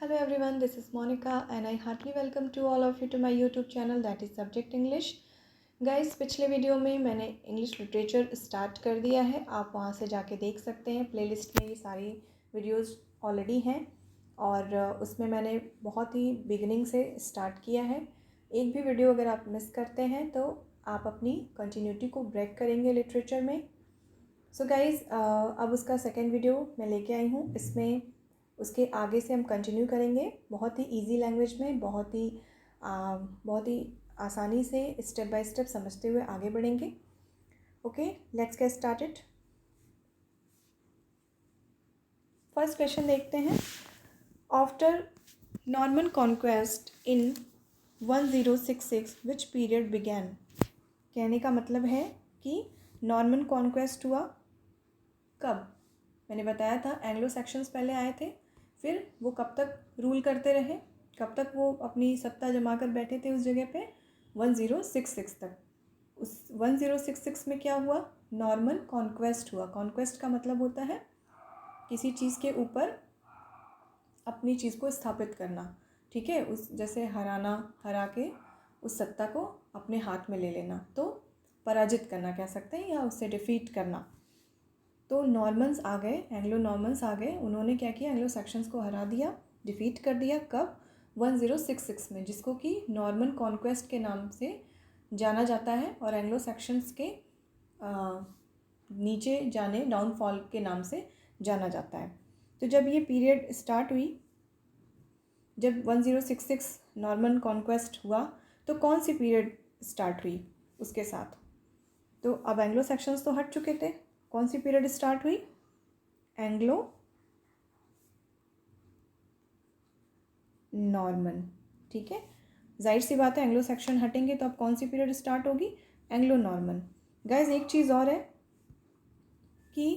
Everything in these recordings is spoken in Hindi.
Hello everyone, this is Monica and I heartily welcome to all of you to my YouTube channel that is Subject English. Guys, पिछले वीडियो में मैंने इंग्लिश लिटरेचर स्टार्ट कर दिया है, आप वहाँ से जाके देख सकते हैं। प्लेलिस्ट में ये सारी वीडियोस ऑलरेडी हैं और उसमें मैंने बहुत ही बिगिनिंग से स्टार्ट किया है। एक भी वीडियो अगर आप मिस करते हैं तो आप अपनी कंटिन्यूटी को ब्रेक करेंगे लिटरेचर में। सो गाइज़, अब उसका सेकेंड वीडियो मैं लेके आई हूँ। इसमें उसके आगे से हम कंटिन्यू करेंगे बहुत ही इजी लैंग्वेज में, बहुत ही आसानी से स्टेप बाय स्टेप समझते हुए आगे बढ़ेंगे। Okay, let's get started. First question देखते हैं। After Norman conquest in 1066 which period began. कहने का मतलब है कि नॉर्मन कॉन्क्वेस्ट हुआ कब। मैंने बताया था एंग्लो सेक्शंस पहले आए थे, फिर वो कब तक रूल करते रहे, कब तक वो अपनी सत्ता जमा कर बैठे थे उस जगह पे, 1066 तक। उस 1066 में क्या हुआ, नॉर्मन कॉन्क्वेस्ट हुआ। कॉन्क्वेस्ट का मतलब होता है किसी चीज़ के ऊपर अपनी चीज़ को स्थापित करना, ठीक है। उस जैसे हरा के उस सत्ता को अपने हाथ में ले लेना, तो पराजित करना कह सकते हैं, या उससे डिफीट करना। तो नॉर्मन्स आ गए, एंग्लो नॉर्मन्स आ गए, उन्होंने क्या किया, एंग्लो सेक्शंस को हरा दिया, डिफीट कर दिया। कब, 1066 में, जिसको कि नॉर्मन कॉन्क्वेस्ट के नाम से जाना जाता है और एंग्लो सेक्शंस के नीचे जाने, डाउनफॉल के नाम से जाना जाता है। तो जब ये पीरियड स्टार्ट हुई, जब 1066 नॉर्मन कॉन्क्वेस्ट हुआ, तो कौन सी पीरियड स्टार्ट हुई उसके साथ। तो अब एंग्लो सेक्शंस तो हट चुके थे, कौन सी पीरियड स्टार्ट हुई, एंग्लो नॉर्मन, ठीक है। जाहिर सी बात है, एंग्लो सेक्शन हटेंगे तो अब कौन सी पीरियड स्टार्ट होगी, एंग्लो नॉर्मन। गाइज, एक चीज़ और है कि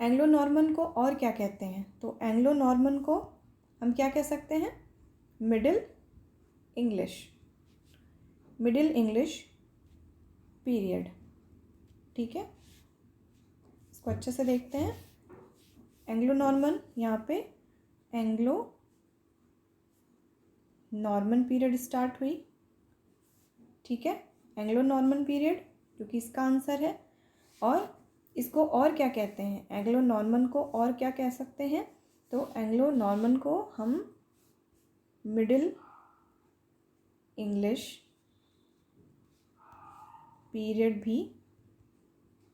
एंग्लो नॉर्मन को और क्या कहते हैं। तो एंग्लो नॉर्मन को हम क्या कह सकते हैं, middle English, middle English period, ठीक है। इसको अच्छे से देखते हैं। एंग्लो नॉर्मन, यहाँ पे एंग्लो नॉर्मन पीरियड स्टार्ट हुई, ठीक है। एंग्लो नॉर्मन पीरियड, जो कि इसका आंसर है। और इसको और क्या कहते हैं, एंग्लो नॉर्मन को और क्या कह सकते हैं, तो एंग्लो नॉर्मन को हम मिडिल इंग्लिश पीरियड भी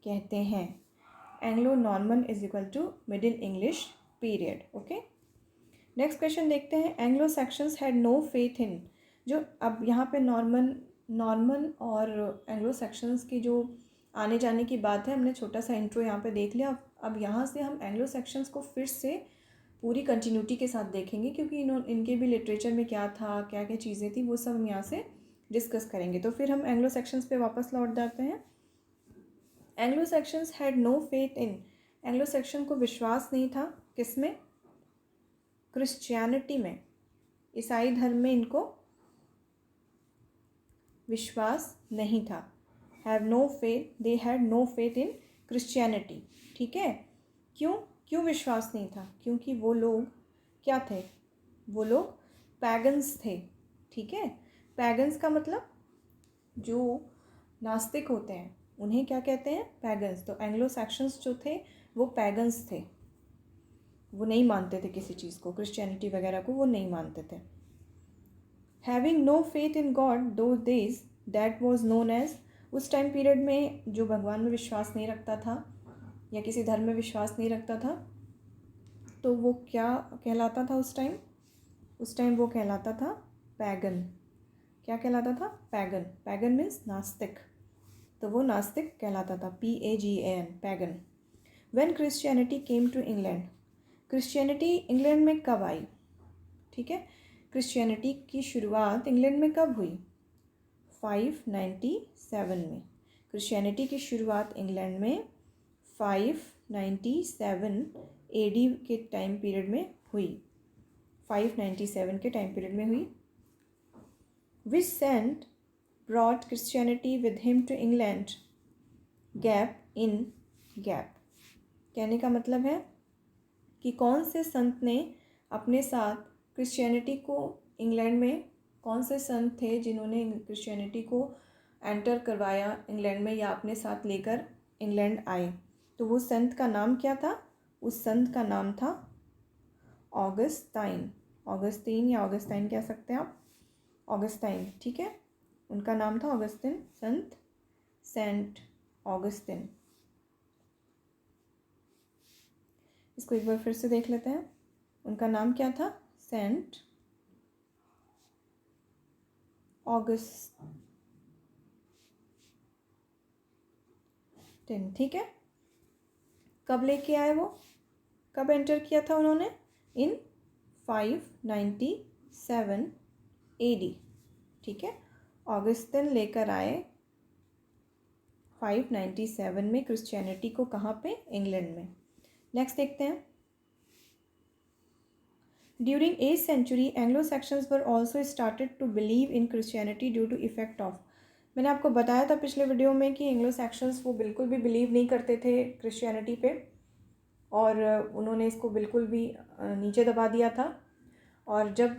कहते हैं। Anglo Norman is equal to middle English period. Okay, next question देखते हैं। Anglo Saxons had no faith in. जो अब यहाँ पे नॉर्मन और एंग्लो सेक्शंस की जो आने जाने की बात है, हमने छोटा सा इंट्रो यहाँ पे देख लिया। अब यहाँ से हम एंग्लो सेक्शंस को फिर से पूरी कंटिन्यूटी के साथ देखेंगे, क्योंकि इनके भी लिटरेचर में क्या था, क्या क्या चीज़ें थी, वो सब हम यहाँ से डिस्कस करेंगे। तो फिर हम एंग्लो सेक्शंस पे वापस लौट जाते हैं। Anglo Saxons had no faith in. Anglo Saxon को विश्वास नहीं था किस में, क्रिश्चियनिटी में, ईसाई धर्म में इनको विश्वास नहीं था। Have no faith, they had no faith in Christianity, ठीक है। क्यों विश्वास नहीं था, क्योंकि वो लोग क्या थे, वो लोग पैगन्स थे, ठीक है। पैगन्स का मतलब जो नास्तिक होते हैं उन्हें क्या कहते हैं, पैगन्स। तो एंग्लो सेक्शंस जो थे वो पैगन्स थे, वो नहीं मानते थे किसी चीज़ को, क्रिश्चियनिटी वगैरह को वो नहीं मानते थे। Having no faith in God those days, that was known as. उस टाइम पीरियड में जो भगवान में विश्वास नहीं रखता था या किसी धर्म में विश्वास नहीं रखता था, तो वो क्या कहलाता था उस टाइम वो कहलाता था पैगन। क्या कहलाता था, पैगन। पैगन मीन्स नास्तिक, तो वो नास्तिक कहलाता था, PAGAN, pagan. When Christianity came to England. Christianity England में कब आई, ठीक है। क्रिश्चियनिटी की शुरुआत इंग्लैंड में कब हुई, 597 में। क्रिश्चियनिटी की शुरुआत इंग्लैंड में 597 AD के टाइम पीरियड में हुई, 597 के टाइम पीरियड में हुई। Which saint brought Christianity with him to England, gap in gap. कहने का मतलब है कि कौन से संत ने अपने साथ क्रिश्चियनिटी को इंग्लैंड में कौन से संत थे जिन्होंने क्रिश्चियनिटी को एंटर करवाया इंग्लैंड में या अपने साथ लेकर इंग्लैंड आए? तो वो संत का नाम क्या था? उस संत का नाम था ऑगस्टाइन। ऑगस्टीन या ऑगस्टाइन कह सकते हैं आप, ऑगस्टाइन, ठीक है। उनका नाम था ऑगस्टिन, संत सेंट ऑगस्टिन। इसको एक बार फिर से देख लेते हैं। उनका नाम क्या था? सेंट ऑगस्टिन, ठीक है। कब लेके आए वो? कब एंटर किया था उन्होंने? इन 597 AD, ठीक है। ऑगस्टिन लेकर आए 597 में क्रिश्चियनिटी को। कहाँ पे? इंग्लैंड में। नेक्स्ट देखते हैं। During 8th century Anglo Saxons were also started to believe in Christianity due to effect of. मैंने आपको बताया था पिछले वीडियो में कि एंग्लो सेक्शंस वो बिल्कुल भी बिलीव नहीं करते थे क्रिश्चियनिटी पे, और उन्होंने इसको बिल्कुल भी नीचे दबा दिया था। और जब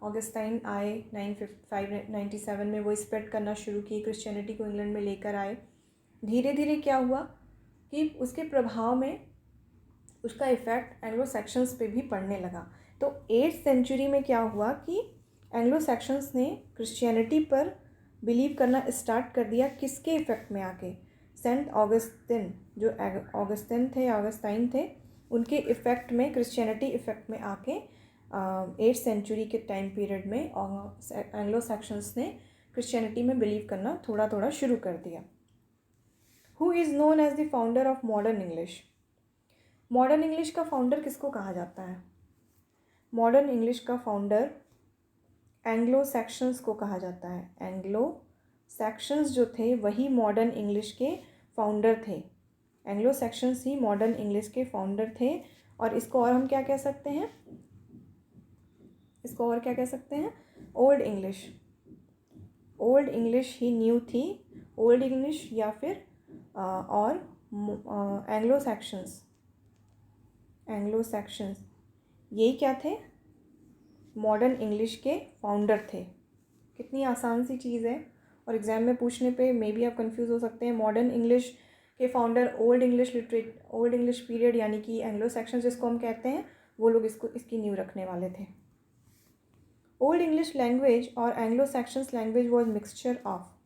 ऑगस्टाइन आए 597 में, वो स्प्रेड करना शुरू की, क्रिश्चियनिटी को इंग्लैंड में लेकर आए। धीरे धीरे क्या हुआ कि उसके प्रभाव में उसका इफ़ेक्ट एंग्लो सेक्शंस पे भी पड़ने लगा। तो 8th century में क्या हुआ कि एंग्लो सेक्शंस ने क्रिश्चियनिटी पर बिलीव करना स्टार्ट कर दिया। किसके इफ़ेक्ट में आके? सेंट ऑगस्टिन, जो ऑगस्टिन थे, ऑगस्टाइन थे, उनके इफ़ेक्ट में, क्रिश्चियनिटी इफ़ेक्ट में आके 8th century के टाइम पीरियड में एंग्लो सेक्शंस ने क्रिश्चियनिटी में बिलीव करना थोड़ा थोड़ा शुरू कर दिया। Who is known as the founder of modern English? Modern English का फाउंडर किसको कहा जाता है? मॉडर्न इंग्लिश का फाउंडर एंग्लो सेक्शंस को कहा जाता है। एंग्लो सेक्शंस जो थे वही मॉडर्न इंग्लिश के फाउंडर थे। एंग्लो सेक्शंस ही मॉडर्न इंग्लिश के फाउंडर थे। और इसको और हम क्या कह सकते हैं? इसको और क्या कह सकते हैं? Old English. ओल्ड इंग्लिश ही न्यू थी। ओल्ड इंग्लिश या फिर और एंग्लो सेक्शंस, एंग्लो सेक्शंस यही क्या थे? मॉडर्न इंग्लिश के फाउंडर थे। कितनी आसान सी चीज़ है, और एग्ज़ाम में पूछने पे मे बी आप कंफ्यूज हो सकते हैं। मॉडर्न इंग्लिश के फाउंडर ओल्ड इंग्लिश पीरियड यानी कि एंग्लो सेक्शंस जिसको हम कहते हैं, वो लोग इसकी नींव रखने वाले थे। ओल्ड इंग्लिश लैंग्वेज और Anglo sections language was mixture of.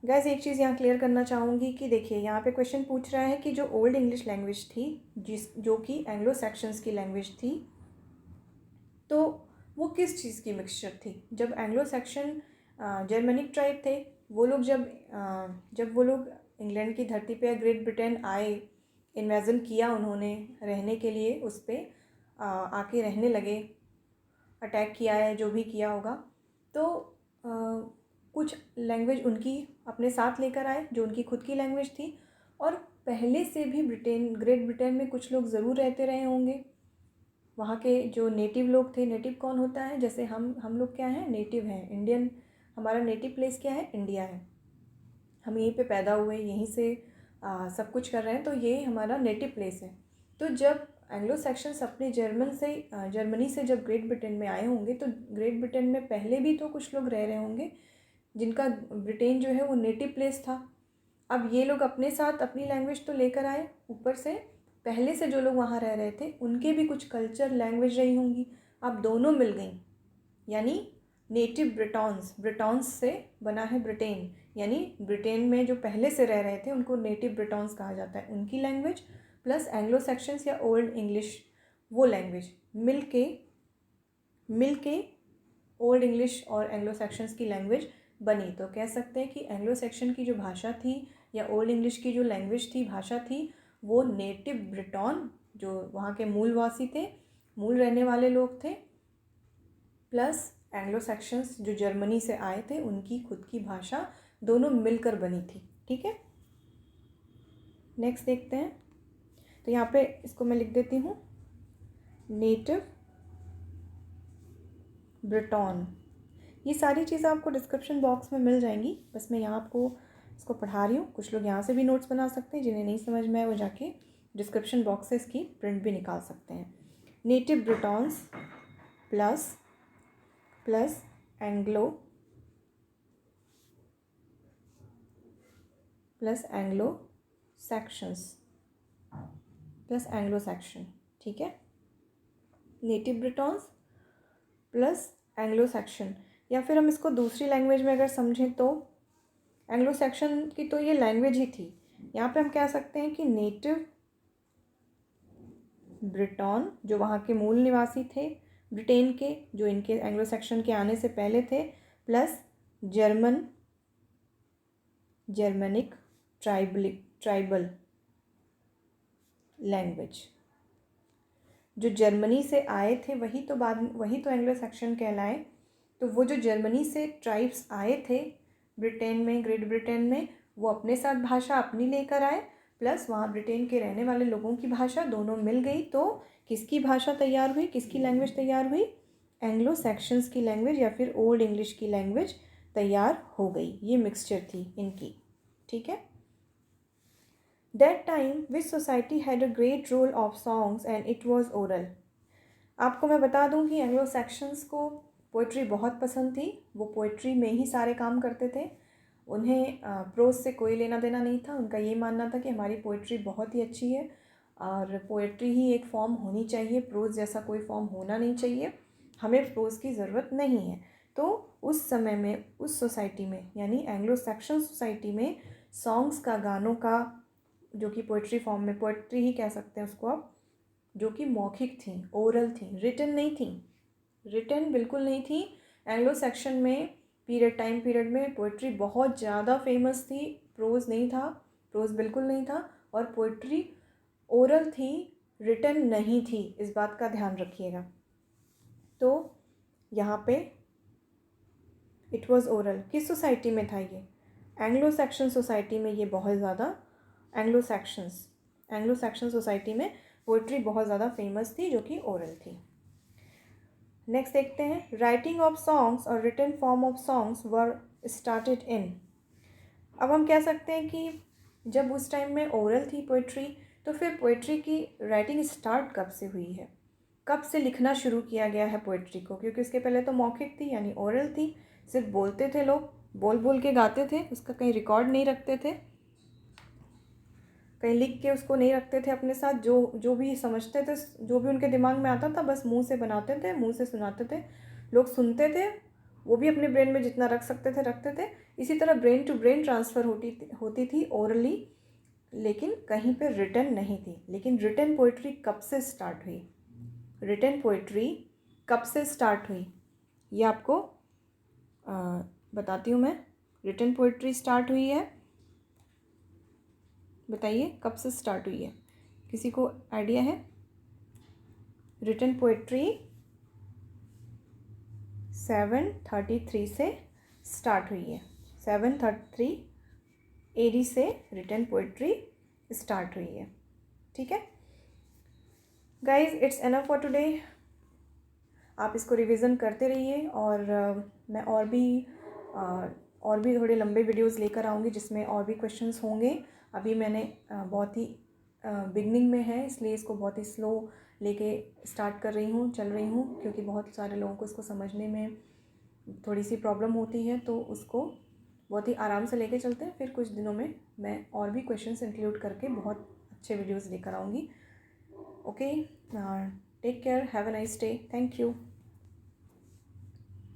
Gas एक चीज़ यहाँ क्लियर करना चाहूँगी कि देखिए यहाँ पे क्वेश्चन पूछ रहा है कि जो ओल्ड इंग्लिश लैंग्वेज थी, जो कि एंग्लो सेक्शंस की लैंग्वेज थी, तो वो किस चीज़ की मिक्सचर थी? जब एंग्लो सेक्शन जर्मनिक ट्राइब थे, वो लोग जब वो लोग इंग्लैंड की धरती पे, ग्रेट ब्रिटेन आए, इन्वेजन किया उन्होंने रहने के लिए, उस पर आके रहने लगे, अटैक किया है, जो भी किया होगा, तो कुछ लैंग्वेज उनकी अपने साथ लेकर आए जो उनकी खुद की लैंग्वेज थी। और पहले से भी ग्रेट ब्रिटेन में कुछ लोग ज़रूर रहते रहे होंगे। वहाँ के जो नेटिव लोग थे, नेटिव कौन होता है? जैसे हम लोग क्या हैं? नेटिव हैं, इंडियन। हमारा नेटिव प्लेस क्या है? इंडिया है। हम यहीं पे पैदा हुए, यहीं से सब कुछ कर रहे हैं, तो ये हमारा नेटिव प्लेस है। तो जब एंग्लो सेक्शंस अपने जर्मनी से जब ग्रेट ब्रिटेन में आए होंगे, तो ग्रेट ब्रिटेन में पहले भी तो कुछ लोग रह रहे होंगे जिनका ब्रिटेन जो है वो नेटिव प्लेस था। अब ये लोग अपने साथ अपनी लैंग्वेज तो लेकर आए, ऊपर से पहले से जो लोग वहाँ रह रहे थे उनके भी कुछ कल्चर, लैंग्वेज रही होंगी। अब दोनों मिल गई, यानी नेटिव ब्रिटॉन्स से बना है ब्रिटेन। यानी ब्रिटेन में जो पहले से रह रहे थे उनको नेटिव ब्रिटॉन्स कहा जाता है। उनकी लैंग्वेज प्लस एंग्लो सेक्शंस या ओल्ड इंग्लिश, वो लैंग्वेज मिल के ओल्ड इंग्लिश और एंग्लो सेक्शंस की लैंग्वेज बनी। तो कह सकते हैं कि एंग्लो सेक्शन की जो भाषा थी या ओल्ड इंग्लिश की जो लैंग्वेज थी, भाषा थी, वो नेटिव ब्रिटॉन, जो वहाँ के मूलवासी थे, मूल रहने वाले लोग थे, प्लस एंग्लो सेक्शंस जो जर्मनी से आए थे, उनकी खुद की भाषा, दोनों मिलकर बनी थी। ठीक है, नेक्स्ट देखते हैं। तो यहाँ पे इसको मैं लिख देती हूँ, नेटिव ब्रिटॉन। ये सारी चीज़ें आपको डिस्क्रिप्शन बॉक्स में मिल जाएंगी, बस मैं यहाँ आपको इसको पढ़ा रही हूँ। कुछ लोग यहाँ से भी नोट्स बना सकते हैं, जिन्हें नहीं समझ में आए वो जाके डिस्क्रिप्शन बॉक्स से इसकी प्रिंट भी निकाल सकते हैं। नेटिव ब्रिटॉन्स प्लस एंग्लो सेक्शन, ठीक है। नेटिव ब्रिटॉन्स प्लस एंग्लो सेक्शन, या फिर हम इसको दूसरी लैंग्वेज में अगर समझें तो एंग्लो सेक्शन की तो ये लैंग्वेज ही थी। यहाँ पे हम कह सकते हैं कि नेटिव ब्रिटॉन जो वहाँ के मूल निवासी थे ब्रिटेन के, जो इनके एंग्लो सेक्शन के आने से पहले थे, प्लस जर्मनिक ट्राइबल लैंग्वेज। जो जर्मनी से आए थे वही तो एंग्लो सेक्शन कहलाए। तो वो जो जर्मनी से ट्राइब्स आए थे ग्रेट ब्रिटेन में, वो अपने साथ भाषा अपनी लेकर आए, प्लस वहाँ ब्रिटेन के रहने वाले लोगों की भाषा दोनों मिल गई। तो किसकी भाषा तैयार हुई, किसकी लैंग्वेज तैयार हुई? एंग्लो सेक्शंस की लैंग्वेज या फिर ओल्ड इंग्लिश की लैंग्वेज तैयार हो गई। ये मिक्सचर थी इनकी, ठीक है। That time which society had a great role of songs and it was oral। आपको मैं बता दूं कि एंग्लो सेक्शंस को पोइट्री बहुत पसंद थी। वो पोइट्री में ही सारे काम करते थे। उन्हें प्रोज से कोई लेना देना नहीं था। उनका ये मानना था कि हमारी पोइट्री बहुत ही अच्छी है और पोइट्री ही एक फॉर्म होनी चाहिए, प्रोज जैसा कोई फॉर्म होना नहीं चाहिए, हमें प्रोज की ज़रूरत नहीं है। तो उस समय में उस सोसाइटी में यानी एंग्लो सेक्शन सोसाइटी में सॉन्ग्स का, गानों का, जो कि पोइट्री फॉर्म में, पोइट्री ही कह सकते हैं उसको आप, जो कि मौखिक थी, ओरल थी, रिटन नहीं थी, रिटन बिल्कुल नहीं थी। एंग्लो सेक्शन में टाइम पीरियड में पोइट्री बहुत ज़्यादा फेमस थी, प्रोज नहीं था, प्रोज बिल्कुल नहीं था, और पोइट्री ओरल थी, रिटन नहीं थी। इस बात का ध्यान रखिएगा। तो यहाँ पे इट वॉज ओरल किस सोसाइटी में था ये? एंग्लो सेक्शन सोसाइटी में ये बहुत ज़्यादा एंग्लो सेक्शन सोसाइटी में पोइट्री बहुत ज़्यादा फेमस थी, जो कि ओरल थी। नेक्स्ट देखते हैं, राइटिंग ऑफ सॉन्ग्स और written form of songs were started in. अब हम कह सकते हैं कि जब उस टाइम में ओरल थी पोइट्री, तो फिर पोइट्री की राइटिंग स्टार्ट कब से हुई है, कब से लिखना शुरू किया गया है पोइट्री को? क्योंकि उसके पहले तो मौखिक थी यानी ओरल थी, सिर्फ बोलते थे लोग, बोल बोल के गाते थे, उसका कहीं रिकॉर्ड नहीं रखते थे, कहीं लिख के उसको नहीं रखते थे अपने साथ। जो भी समझते थे, जो भी उनके दिमाग में आता था, बस मुंह से बनाते थे, मुंह से सुनाते थे, लोग सुनते थे, वो भी अपने ब्रेन में जितना रख सकते थे रखते थे। इसी तरह ब्रेन टू ब्रेन ट्रांसफ़र होती थी ओरली, लेकिन कहीं पे रिटन नहीं थी। लेकिन रिटन पोइट्री कब से स्टार्ट हुई? रिटन पोइट्री कब से स्टार्ट हुई ये आपको बताती हूँ मैं। रिटन पोइट्री स्टार्ट हुई है, बताइए कब से स्टार्ट हुई है, किसी को आइडिया है? रिटन पोइट्री 733 से स्टार्ट हुई है। 733 AD से रिटन पोइट्री स्टार्ट हुई है, ठीक है guys. It's enough for today. आप इसको रिवीजन करते रहिए, और मैं और भी थोड़े लंबे वीडियोस लेकर आऊँगी जिसमें और भी क्वेश्चंस होंगे। अभी मैंने बहुत ही बिगनिंग में है, इसलिए इसको बहुत ही स्लो लेके स्टार्ट कर रही हूँ, चल रही हूँ, क्योंकि बहुत सारे लोगों को इसको समझने में थोड़ी सी प्रॉब्लम होती है, तो उसको बहुत ही आराम से लेके चलते हैं। फिर कुछ दिनों में मैं और भी क्वेश्चंस इंक्लूड करके बहुत अच्छे वीडियोज़ लेकर आऊँगी। Okay, take care, have a nice day, thank you.